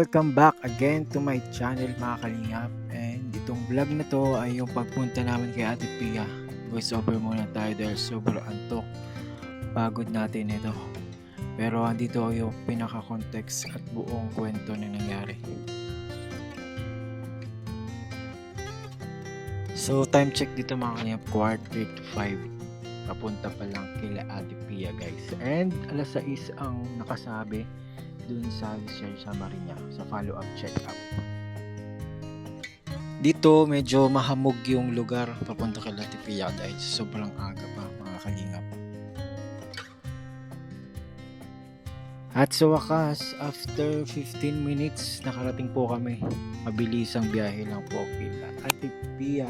welcome back again to my channel mga kalingap. And itong vlog na to ay yung pagpunta namin kay Ate Pia. Voice over muna tayo dahil sobrang antok. Pagod natin ito. Pero andito yung pinaka-context at buong kwento na nangyari. So time check dito mga kalingap, 4:45. Papunta pa lang kila Ate Pia guys. And alas 6 ang nakasabi dun sa research summary niya sa follow-up check-up. Dito medyo mahamog yung lugar papunta kay Ate Pia dahil sobrang aga pa mga kalingap. At sa wakas, after 15 minutes, nakarating po kami. Mabilisang biyahe lang po kila Ate Pia.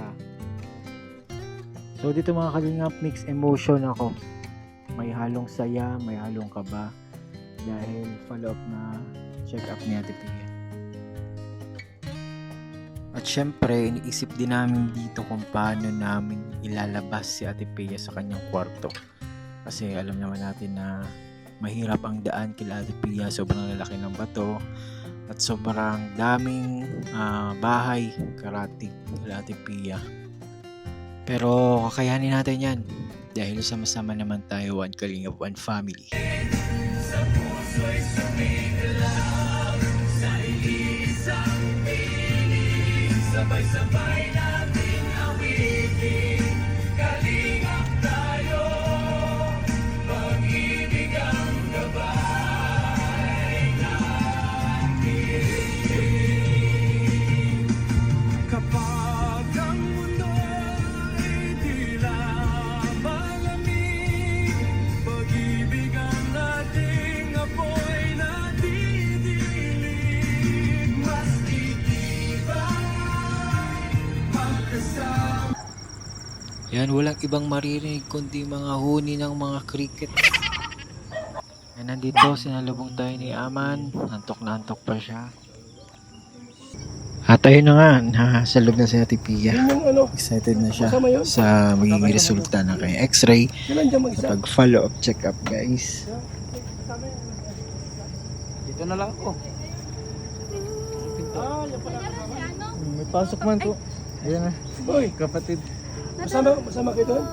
So dito mga kalingap, mixed emotion ako. May halong saya, may halong kaba. Dahil follow-up na check-up ni Ate Pia. At syempre, iniisip din namin dito kung paano namin ilalabas si Ate Pia sa kanyang kwarto. Kasi alam naman natin na mahirap ang daan kila Ate Pia. Sobrang lalaki ng bato. At sobrang daming bahay karating kila Ate Pia. Pero kakayanin natin yan. Dahil sama-sama naman tayo, one kalingap, one family. Sa puso'y sumigalang sa iisang piling, sabay-sabay natin awitin, kalingap tayo, pag-ibig ang gabay natin. Kapag ang mundo'y tila malamig, pag-ibig ang yan, walang ibang maririnig kundi mga huni ng mga cricket. Ay, nandito, sinalubong tayo ni Aman. Antok na antok pa siya. At ayun na nga, nasalog na si Ate Pia. Excited na siya sa magiging resulta ng kanyang x-ray sa pag-follow-up check-up, guys. Dito na lang ako. May pasok man po. Ayan na. Boy, Kapatid. masama kayo doon?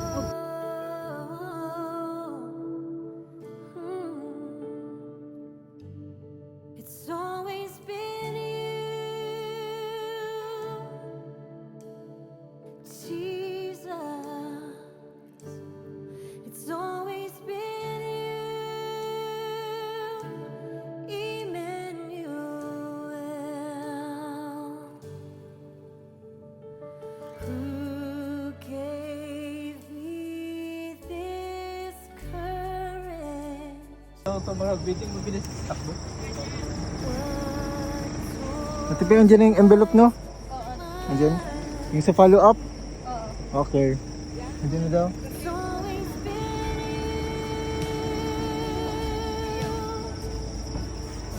It's always been you, Jesus. It's always been you, Emmanuel. Who gave me this courage? Ito mga bidding mabilis takbo. Ate Pia, andyan yung envelope, no? Andyan? Yung sa follow-up? Okay. Andyan na daw. It's always been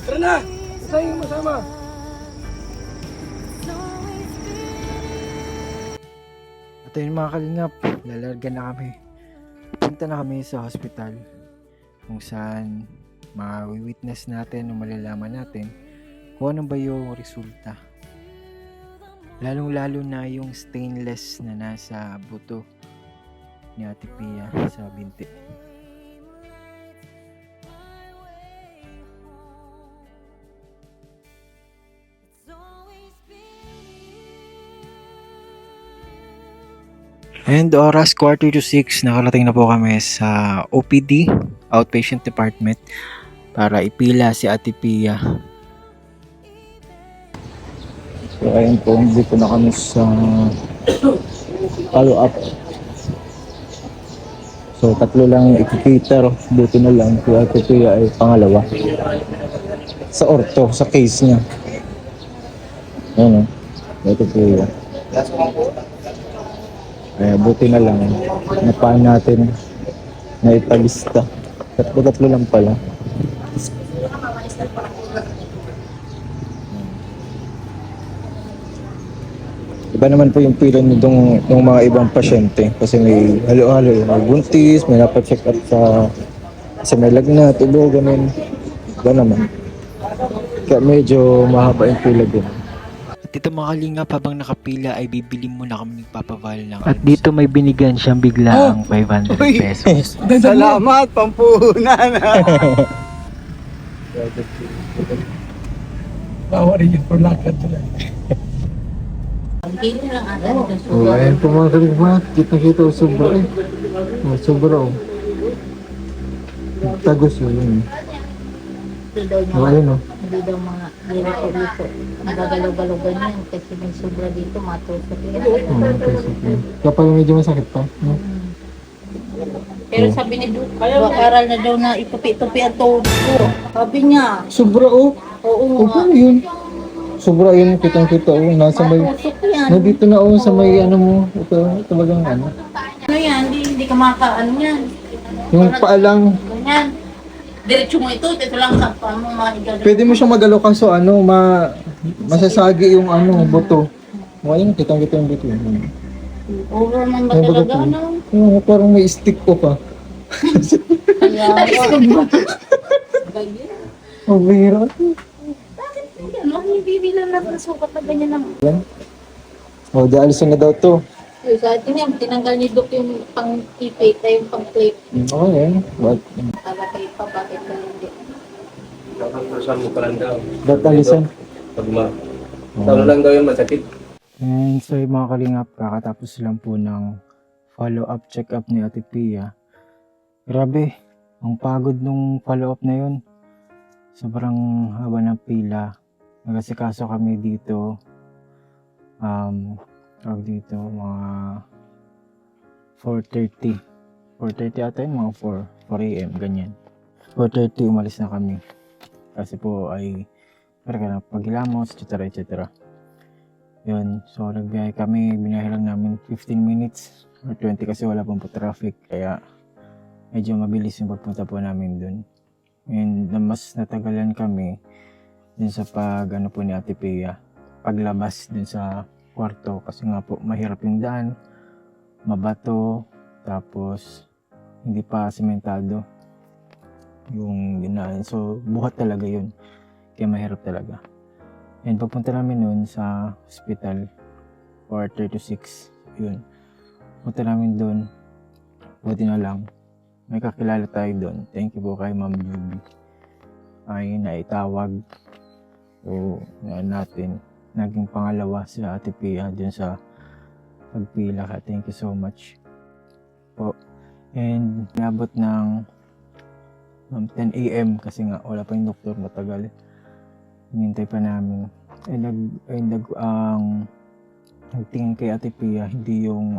Tara na! Saan yung masama? At ayun mga kalingap, lalarga na kami. Punta na kami sa hospital kung saan ma-witness natin o malalaman natin kung ano ba yung resulta. Lalong-lalo na yung stainless na nasa buto ni Ate Pia sa binti. And oras 5:45, nakarating na po kami sa OPD, Outpatient Department, para ipila si Ate Pia. So ayun po, dito na kami sa follow-up. So tatlo lang yung ikikater, buti na lang si Ate Pia ay pangalawa. Sa ortho, sa case niya. Ayun o, Ate Pia. Buti na lang, napaan natin na ipalista. Tatlo lang pala. Iba naman po yung pila nitong ng mga ibang pasyente kasi may halo-halo, may buntis, may napacheck up sa may lagnat, ubo, ganun. Iba naman. Kaya medyo mahaba yung pila din. At ito mga kalingap, habang nakapila ay bibili muna kami nagpapaval ng At dito may binigyan siyang bigla ang 500 pesos. Salamat, pampuhunan. Bawa rin yun for lakad nila. Oh, ayan po mga kalingap, kita-kita o sobra eh. Oh, sobra oh. Tagos yun. Oh, ayun oh. Hindi daw mga lirito-lito. Nagagalaw-galaw ganyan kasi may sobra dito, matusok yan. Okay. Kapag medyo masakit pa. No? Pero sabi ni Duke, aral na daw na itupi-tupi ang tuhod ko. Sabi niya, Sobra oh. oo Oh, nga, paano yun? Sobra yun, kitang-kita oh. Nasa may... matusok yan. Nandito na oh, sa may ano mo. Ito, talagang ano. Ano yan, hindi ka makaano yan. Yung paalang, Ganyan. Diretso mo ito lang sa paano mahigal. pwede mo siyang magalaw kaso ano, masasagi yung ano, buto. Oh, ayun, kitang-kita yung buto. Over man ba Yung talaga, buto. ano? Oh, parang may stick ko pa. Kaya, Oh, bihira. bakit yan? Hindi bilang natin sukat na ganyan naman. Oh, dialisin na daw to. Sa atin yan, tinanggal ni Duke yung pang-ipate, yung pang-clip. Okay, but Para kayo pa, bakit ba hindi? Dapat saan mo ka lang daw. that alisan. Pag talo lang daw yung masakit. And so yung mga kalingap, kakatapos lang po ng follow-up check-up ni Ate Pia. Grabe, ang pagod nung follow-up na yun. Sobrang haba ng pila. Nagasikaso kami dito. Tawag dito, mga 4:30. 4:30 ata yun, mga 4 a.m. ganyan. 4:30 umalis na kami. Kasi po ay parang paghilamos, etc. Yun, so nagbiyahe kami, binahe lang namin 15 minutes or 20 kasi wala pang po traffic, kaya medyo mabilis yung pagpunta po namin dun. And mas natagalan kami dun sa ano po ni Ate Pia, paglabas dun sa kwarto kasi nga po mahirap yung daan, mabato, tapos hindi pa sementado yung dinaan, so buhat talaga yun, kaya mahirap talaga. And pagpunta namin noon sa hospital, 4:36, yun. Punta namin doon, buti na lang, may kakilala tayo doon. Thank you po kay Ma'am Juby. Ay naitawag. So, natin, naging pangalawa si Ate Pia dun sa pagpila ka. Thank you so much po. And nabot ng 10 a.m. kasi nga wala pa yung doktor, matagal. Hinintay pa namin. Nagtingin kay Ate Pia, hindi yung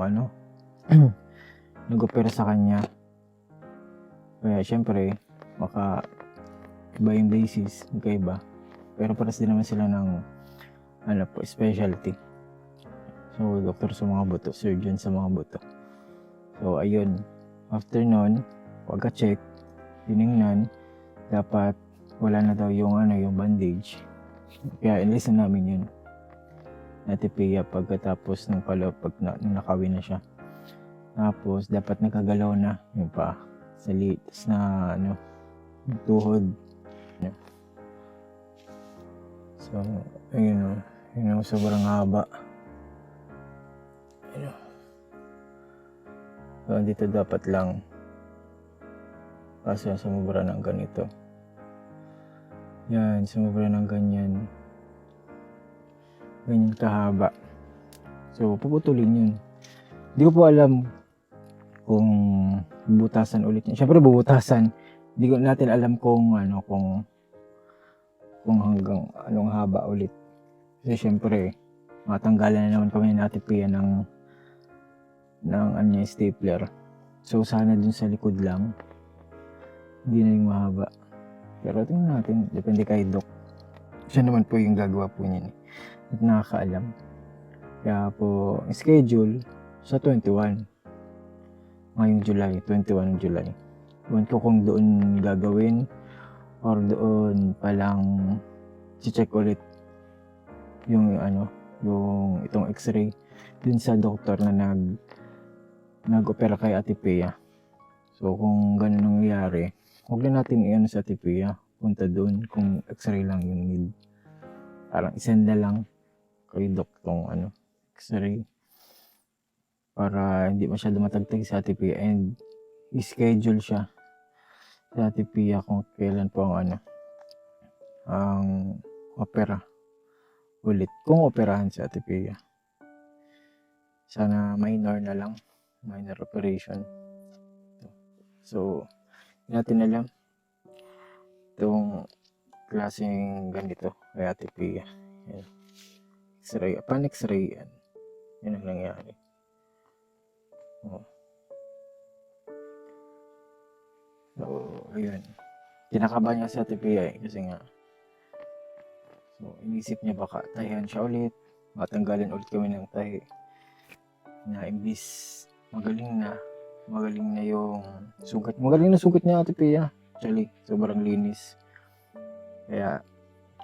nag-opera sa kanya. Kaya syempre, baka iba yung basis, magkaiba. Pero paras din naman sila ng specialty. So, doktor sa mga buto, surgeon sa mga buto. So, ayun. After nun, pagka-check, tinignan, dapat wala na daw yung yung bandage. Kaya ilisan namin yun. Ate Pia pagkatapos ng pag nakawin na siya. Tapos dapat nakagalaw na yung pa sa litas na yung tuhod. So, ayun yun sobrang haba. Ayun. So, dito dapat lang kasi sumubra ng ganito. Yan, sumubra ng ganyan kahaba. So, puputulin yun. Hindi ko po alam kung bubutasan ulit yun. Siyempre, bubutasan. Hindi ko natin alam kung hanggang anong haba ulit. Kasi siyempre, matanggalan na naman kami natin Pia ng stapler. So, sana dun sa likod lang. Hindi na yung mahaba. Pero tingnan natin, depende kay Doc. Siya naman po yung gagawa po niya at nakakaalam. Kaya po, schedule sa 21. Ngayong July, 21 ng July. Iwan ko kung doon gagawin or doon palang check ulit yung yung itong x-ray dun sa doktor na nag-opera kay Ate Pia. So kung ganun nangyayari, huwag na natin sa Ate Pia punta doon kung x-ray lang yung need. Parang isend na lang kay Doc tong x-ray para hindi masyado matagtag sa Ate Pia, and i-schedule siya sa Ate Pia kung kailan po ang opera ulit, kung operahan si Ate Pia. Sana minor na lang, minor operation. So, hindi natin alam itong klaseng ganito kay Ate Pia. Yan. X-ray, upon x-ray yan ang nangyari. Oh. So, ayun. Kinakabahan niya si Ate Pia kasi nga, so, inisip niya baka tahihan siya ulit, matanggalin ulit kami ng tahi na imbis magaling na yung sugat. Magaling na sugat niya Ate Pia. Actually, sobrang linis. Kaya,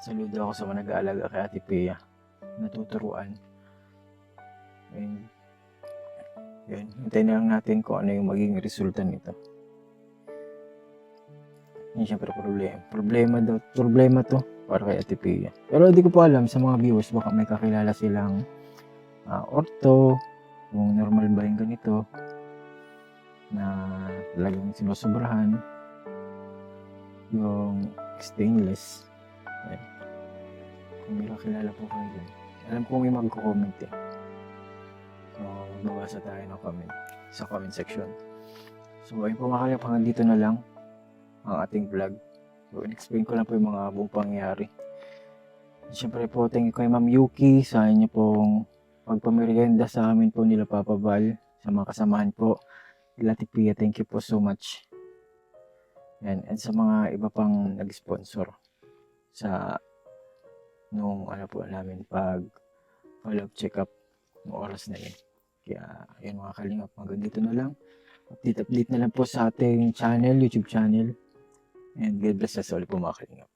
saludo ako sa mga nag-aalaga kay Ate Pia. Natuturuan. And, yun. Hintayin na lang natin kung ano yung magiging resulta nito. Yun syempre problema to para kay Ate Pia. Pero hindi ko pa alam sa mga viewers, baka may kakilala silang ortho, kung normal ba yung ganito na talagang sinusobrahan yung stainless. Ayan. Kung may kakilala po kayo dun, alam ko may magko-comment eh. So magbabasa tayo ng comment sa comment section. So ayun po mga kalingap, hanggang dito na lang ang ating vlog. So in-explain ko lang po yung mga buong pangyayari. Siyempre po, thank you kay Ma'am Yuki sa inyo pong pagpamerienda sa amin po nila Papa Val, sa mga kasamahan po nila Ate Pia, thank you po so much. Yan, and sa mga iba pang nag-sponsor sa nung po namin pag follow-up check-up ng oras na yun. Kaya yun mga kalingap, hanggang dito na lang. Update na lang po sa ating channel, YouTube channel. And God bless us all po mga kalingap.